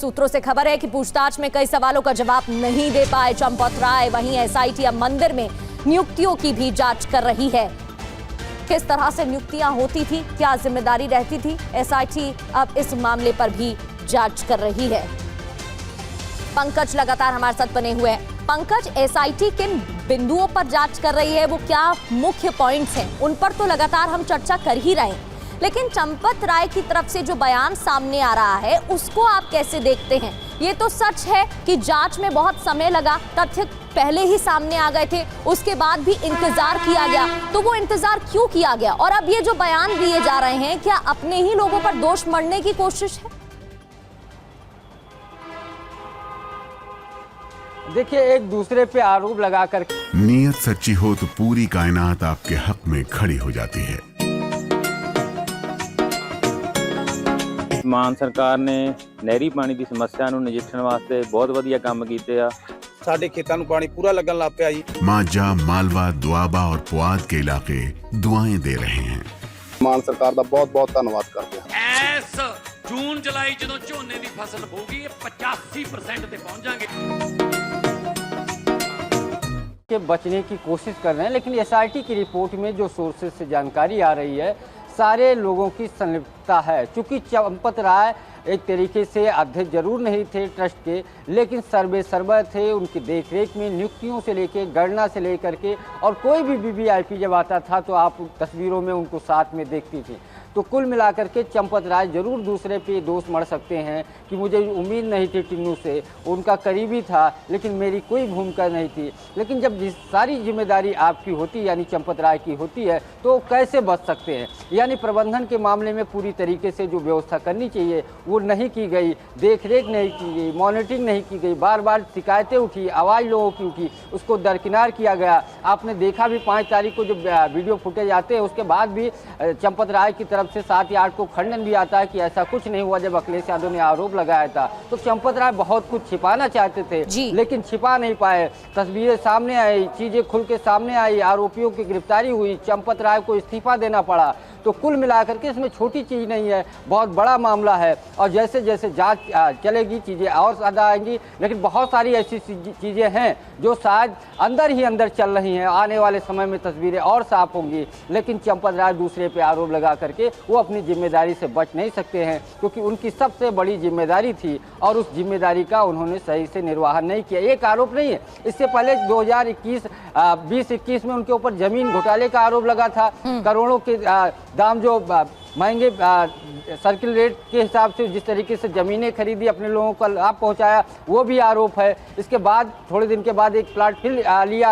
सूत्रों से खबर है कि पूछताछ में कई सवालों का जवाब नहीं दे पाए चंपत राय। वहीं एसआईटी अब मंदिर में नियुक्तियों की भी जांच कर रही है। किस तरह से नियुक्तियां होती थी, क्या जिम्मेदारी रहती थी, एसआईटी अब इस मामले पर भी जांच कर रही है। पंकज लगातार हमारे साथ बने हुए हैं। पंकज, एसआईटी किन बिंदुओं पर जांच कर रही है, वो क्या मुख्य पॉइंट्स हैं, उन पर तो लगातार हम चर्चा कर ही रहे हैं, लेकिन चंपत राय की तरफ से जो बयान सामने आ रहा है उसको आप कैसे देखते हैं? ये तो सच है कि जांच में बहुत समय लगा, तथ्य पहले ही सामने आ गए थे, उसके बाद भी इंतजार किया गया, तो वो इंतजार क्यों किया गया? और अब ये जो बयान दिए जा रहे हैं, क्या अपने ही लोगों पर दोष मढ़ने की कोशिश है? देखिए, एक दूसरे पे आरोप लगाकर नीयत सच्ची हो तो पूरी कायनात आपके हक में खड़ी हो जाती है। ਮਾਨ ਸਰਕਾਰ ਨੇ ਨਹਿਰੀ ਪਾਣੀ ਦੀ ਸਮੱਸਿਆ ਨੂੰ ਨਜਿੱਠਣ ਵਾਸਤੇ ਬਹੁਤ ਵਧੀਆ ਕੰਮ ਕੀਤੇ ਆ। ਸਾਡੇ ਖੇਤਾਂ ਨੂੰ ਪਾਣੀ ਪੂਰਾ ਲੱਗਣ ਲੱਗ ਪਿਆ ਜੀ। मांझा, मालवा, दुआबा और पुआध के इलाके दुआएं दे रहे हैं। ਮਾਨ ਸਰਕਾਰ ਦਾ ਬਹੁਤ-ਬਹੁਤ ਧੰਨਵਾਦ ਕਰਦੇ ਹਾਂ। ਇਸ ਜੂਨ ਜੁਲਾਈ ਜਦੋਂ ਝੋਨੇ ਦੀ ਫਸਲ ਹੋਊਗੀ ਇਹ 85% ਤੇ पहुंच जाएंगे। के बचने की कोशिश कर रहे हैं, लेकिन एसआईटी की रिपोर्ट में जो सोर्सेज से जानकारी आ रही है, सारे लोगों की संलिप्तता है। चूंकि चंपत राय एक तरीके से अध्यक्ष जरूर नहीं थे ट्रस्ट के, लेकिन सर्वे सर्वा थे। उनकी देखरेख में नियुक्तियों से लेकर गणना से लेकर के, और कोई भी वीवीआईपी जब आता था तो आप तस्वीरों में उनको साथ में देखती थी। तो कुल मिलाकर के चंपत राय जरूर दूसरे पे दोष मढ़ सकते हैं कि मुझे उम्मीद नहीं थी टिन्नू से, उनका करीबी था लेकिन मेरी कोई भूमिका नहीं थी। लेकिन जब सारी जिम्मेदारी आपकी होती, यानी चंपत राय की होती है, तो कैसे बच सकते हैं? यानी प्रबंधन के मामले में पूरी तरीके से जो व्यवस्था करनी चाहिए वो नहीं की गई, देखरेख नहीं की गई, मॉनिटरिंग नहीं की गई, बार बार शिकायतें उठी, आवाज़ लोगों की उठी, उसको दरकिनार किया गया। आपने देखा भी 5 तारीख को जब वीडियो फुटेज आते हैं उसके बाद भी चंपत राय की तरफ से 7 या 8 को खंडन भी आता है कि ऐसा कुछ नहीं हुआ। जब अखिलेश यादव ने आरोप लगाया था तो चंपत राय बहुत कुछ छिपाना चाहते थे, लेकिन छिपा नहीं पाए। तस्वीरें सामने आई, चीजें खुल के सामने आई, आरोपियों की गिरफ्तारी हुई, चंपत राय को इस्तीफा देना पड़ा। तो कुल मिलाकर के इसमें छोटी चीज़ नहीं है, बहुत बड़ा मामला है। और जैसे जैसे जांच चलेगी चीज़ें और ज़्यादा आएंगी, लेकिन बहुत सारी ऐसी चीज़ें हैं जो शायद अंदर ही अंदर चल रही हैं। आने वाले समय में तस्वीरें और साफ होंगी, लेकिन चंपत राय दूसरे पे आरोप लगा करके वो अपनी जिम्मेदारी से बच नहीं सकते हैं, क्योंकि उनकी सबसे बड़ी जिम्मेदारी थी और उस जिम्मेदारी का उन्होंने सही से निर्वाहन नहीं किया। एक आरोप नहीं है, इससे पहले 2020-21 में उनके ऊपर जमीन घोटाले का आरोप लगा था। करोड़ों के दाम जो महंगे सर्किल रेट के हिसाब से जिस तरीके से ज़मीनें खरीदी, अपने लोगों को लाभ पहुंचाया, वो भी आरोप है। इसके बाद थोड़े दिन के बाद एक प्लाट फिर लिया,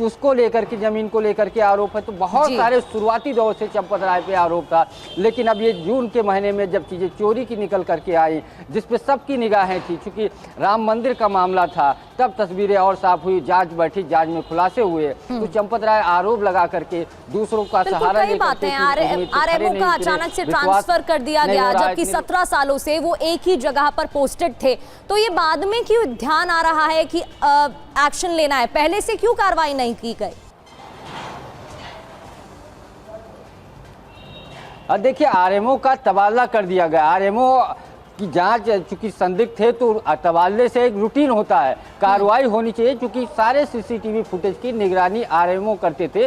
उसको लेकर के, ज़मीन को लेकर के आरोप है। तो बहुत सारे शुरुआती दौर से चंपत राय पे आरोप था। लेकिन अब ये जून के महीने में जब चीज़ें चोरी की निकल करके आई, जिस पे सबकी निगाहें थी, चूँकि राम मंदिर का मामला था, तब तस्वीरें और साफ हुई, जाँच बैठी, जाँच में खुलासे हुए। तो चंपत राय आरोप लगा करके दूसरों का सहारा लेकर अचानक से ट्रांसफर कर दिया गया, जबकि 17 सालों से वो एक ही जगह पर पोस्टेड थे। तो ये बाद में क्यों ध्यान आ रहा है कि एक्शन लेना है? पहले से क्यों कार्रवाई नहीं की गई? देखिए, आरएमओ का तबादला कर दिया गया। आरएमओ की जांच चूंकि संदिग्ध थे तो तबादले से एक रूटीन होता है, कार्रवाई होनी चाहिए। क्योंकि सारे सीसीटीवी फुटेज की निगरानी आरएमओ करते थे,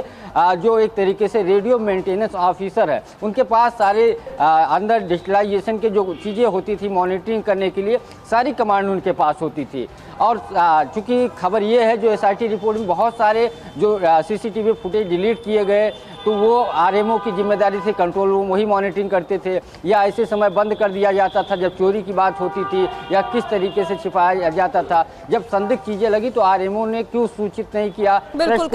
जो एक तरीके से रेडियो मेंटेनेंस ऑफिसर है। उनके पास सारे अंदर डिजिटलाइजेशन के जो चीज़ें होती थी मॉनिटरिंग करने के लिए, सारी कमांड उनके पास होती थी। और चूंकि खबर ये है, जो एसआईटी रिपोर्ट में बहुत सारे जो सीसीटीवी फुटेज डिलीट किए गए, तो वो आरएमओ की जिम्मेदारी से कंट्रोल रूम वही मॉनिटरिंग करते थे, या ऐसे समय बंद कर दिया जाता था जब चोरी की बात होती थी, या किस तरीके से छिपाया जाता था। जब संदिग्ध चीज़ें लगी तो आरएमओ ने क्यों सूचित नहीं किया?